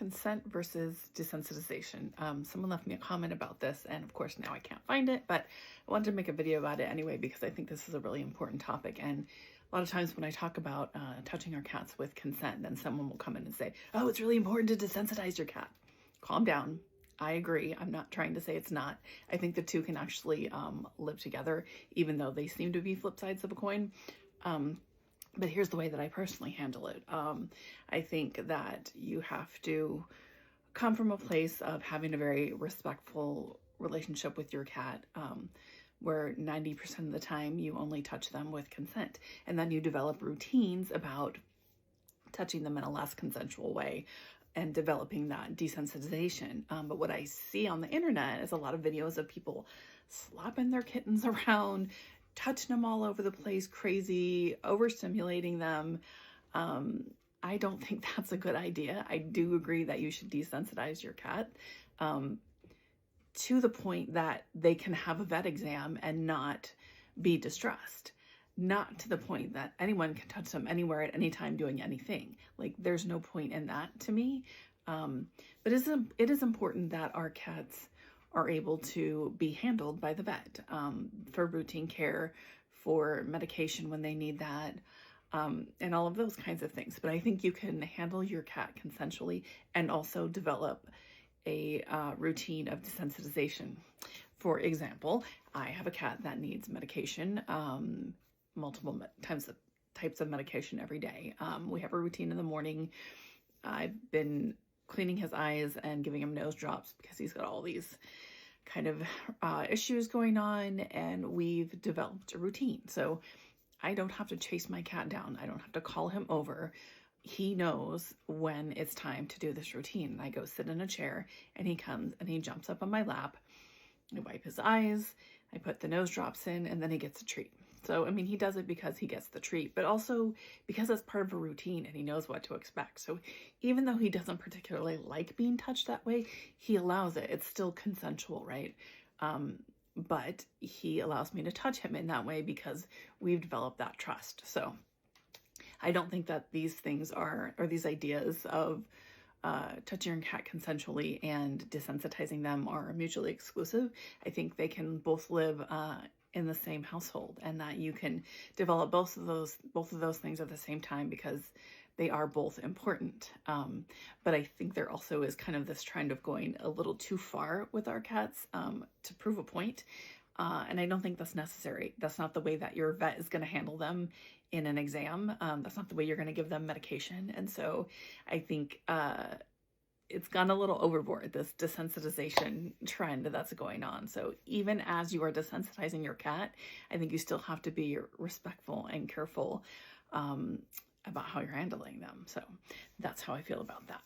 consent versus desensitization. Someone left me a comment about this, and of course now I can't find it, but I wanted to make a video about it anyway because I think this is a really important topic. And a lot of times when I talk about touching our cats with consent, then someone will come in and say, oh, it's really important to desensitize your cat. Calm down. I agree. I'm not trying to say it's not. I think the two can actually live together, even though they seem to be flip sides of a coin. But here's the way that I personally handle it. I think that you have to come from a place of having a very respectful relationship with your cat, where 90% of the time you only touch them with consent. And then you develop routines about touching them in a less consensual way and developing that desensitization. But what I see on the internet is a lot of videos of people slapping their kittens around, touching them all over the place, crazy, overstimulating them. I don't think that's a good idea. I do agree that you should desensitize your cat to the point that they can have a vet exam and not be distressed. Not to the point that anyone can touch them anywhere at any time doing anything. Like, there's no point in that to me. But it is important that our cats are able to be handled by the vet for routine care, for medication when they need that, and all of those kinds of things. But I think you can handle your cat consensually and also develop a routine of desensitization. For example, I have a cat that needs medication, multiple types of medication every day. We have a routine in the morning. I've been cleaning his eyes and giving him nose drops because he's got all these kind of issues going on, and we've developed a routine. So I don't have to chase my cat down. I don't have to call him over. He knows when it's time to do this routine. I go sit in a chair and he comes and he jumps up on my lap. I wipe his eyes, I put the nose drops in, and then he gets a treat. So, I mean, he does it because he gets the treat, but also because it's part of a routine and he knows what to expect. So even though he doesn't particularly like being touched that way, he allows it. It's still consensual, right? But he allows me to touch him in that way because we've developed that trust. So I don't think that these things or these ideas of touching your cat consensually and desensitizing them are mutually exclusive. I think they can both live in the same household, and that you can develop both of those things at the same time because they are both important. But I think there also is kind of this trend of going a little too far with our cats to prove a point. And I don't think that's necessary. That's not the way that your vet is going to handle them in an exam. That's not the way you're going to give them medication. And so I think it's gone a little overboard, this desensitization trend that's going on. So even as you are desensitizing your cat, I think you still have to be respectful and careful about how you're handling them. So that's how I feel about that.